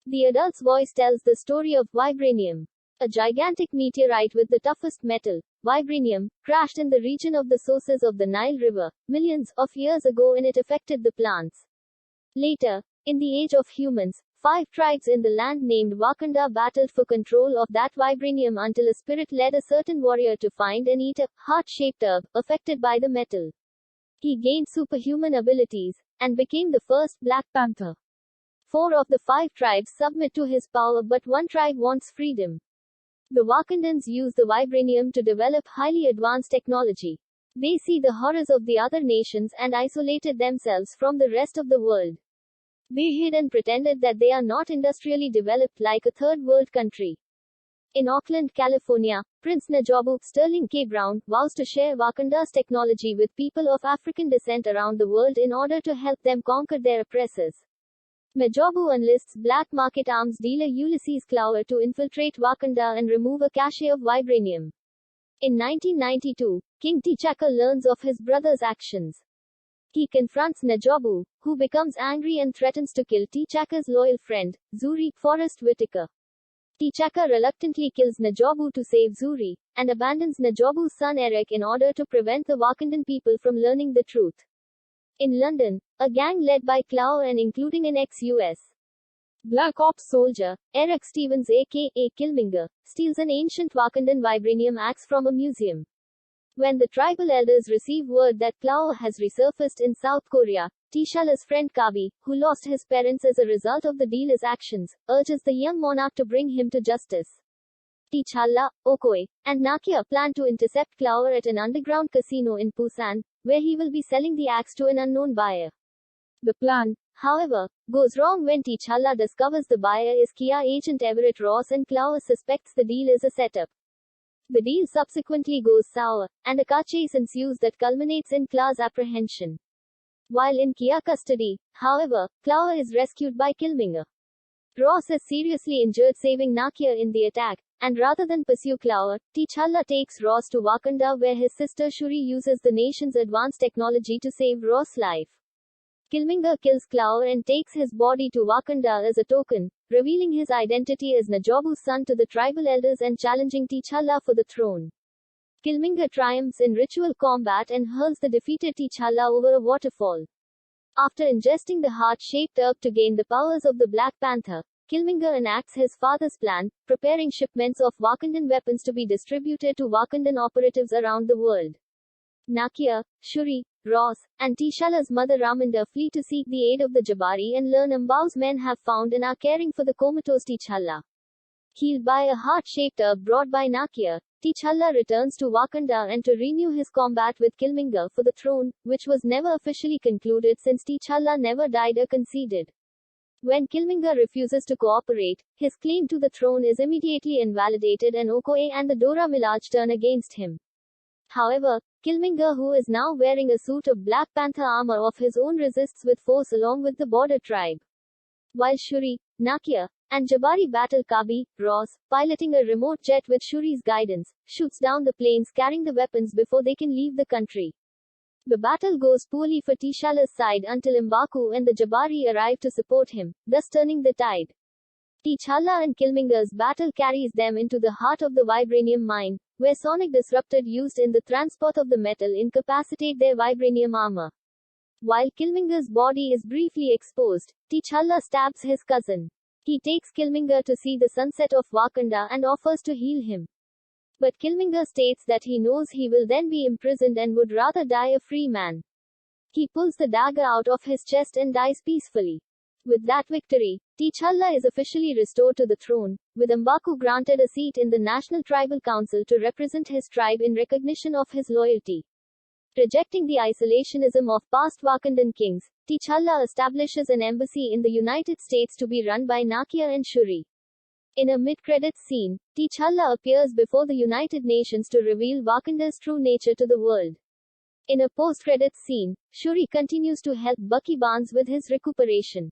The adult's voice tells the story of vibranium. A gigantic meteorite with the toughest metal, vibranium, crashed in the region of the sources of the Nile River, millions of years ago, and it affected the plants. Later, in the age of humans, 5 tribes in the land named Wakanda battled for control of that vibranium until a spirit led a certain warrior to find and eat a heart-shaped herb, affected by the metal. He gained superhuman abilities, and became the first Black Panther. 4 of the 5 tribes submit to his power, but one tribe wants freedom. The Wakandans use the vibranium to develop highly advanced technology. They see the horrors of the other nations and isolated themselves from the rest of the world. They hid and pretended that they are not industrially developed like a third world country. In Oakland, California, Prince Najabu, Sterling K. Brown, vows to share Wakanda's technology with people of African descent around the world in order to help them conquer their oppressors. Najabu enlists black market arms dealer Ulysses Clower to infiltrate Wakanda and remove a cache of vibranium. In 1992, King T'Chaka learns of his brother's actions. He confronts Najabu, who becomes angry and threatens to kill T'Chaka's loyal friend, Zuri, Forrest Whitaker. T'Chaka reluctantly kills Najabu to save Zuri, and abandons Najabu's son Eric in order to prevent the Wakandan people from learning the truth. In London, a gang led by Clower and including an ex-US Black Ops soldier, Eric Stevens aka Killmonger, steals an ancient Wakandan vibranium axe from a museum. When the tribal elders receive word that Clower has resurfaced in South Korea, T'Challa's friend Kabi, who lost his parents as a result of the dealer's actions, urges the young monarch to bring him to justice. T'Challa, Okoye, and Nakia plan to intercept Clower at an underground casino in Busan, where he will be selling the axe to an unknown buyer. The plan, however, goes wrong when T'Challa discovers the buyer is Kia agent Everett Ross and Clower suspects the deal is a setup. The deal subsequently goes sour, and a car chase ensues that culminates in Claw's apprehension. While in Kia custody, however, Clower is rescued by Killmonger. Ross is seriously injured, saving Nakia in the attack, and rather than pursue Clower, T'Challa takes Ross to Wakanda where his sister Shuri uses the nation's advanced technology to save Ross' life. Killmonger kills Clower and takes his body to Wakanda as a token, revealing his identity as Najabu's son to the tribal elders and challenging T'Challa for the throne. Killmonger triumphs in ritual combat and hurls the defeated T'Challa over a waterfall. After ingesting the heart-shaped herb to gain the powers of the Black Panther, Killmonger enacts his father's plan, preparing shipments of Wakandan weapons to be distributed to Wakandan operatives around the world. Nakia, Shuri, Ross, and T'Challa's mother Raminda flee to seek the aid of the Jabari and learn M'Bao's men have found and are caring for the comatose T'Challa. Healed by a heart-shaped herb brought by Nakia, T'Challa returns to Wakanda and to renew his combat with Killmonger for the throne, which was never officially concluded since T'Challa never died or conceded. When Killmonger refuses to cooperate, his claim to the throne is immediately invalidated and Okoye and the Dora Milaje turn against him. However, Killmonger, who is now wearing a suit of Black Panther armor of his own, resists with force along with the border tribe. While Shuri, Nakia, and Jabari battle Kabi, Ross, piloting a remote jet with Shuri's guidance, shoots down the planes carrying the weapons before they can leave the country. The battle goes poorly for T'Challa's side until M'Baku and the Jabari arrive to support him, thus turning the tide. T'Challa and Killmonger's battle carries them into the heart of the vibranium mine, where sonic disruptor used in the transport of the metal incapacitate their vibranium armor. While Killmonger's body is briefly exposed, T'Challa stabs his cousin. He takes Killmonger to see the sunset of Wakanda and offers to heal him. But Killmonger states that he knows he will then be imprisoned and would rather die a free man. He pulls the dagger out of his chest and dies peacefully. With that victory, T'Challa is officially restored to the throne, with M'Baku granted a seat in the National Tribal Council to represent his tribe in recognition of his loyalty. Rejecting the isolationism of past Wakandan kings, T'Challa establishes an embassy in the United States to be run by Nakia and Shuri. In a mid-credits scene, T'Challa appears before the United Nations to reveal Wakanda's true nature to the world. In a post-credits scene, Shuri continues to help Bucky Barnes with his recuperation.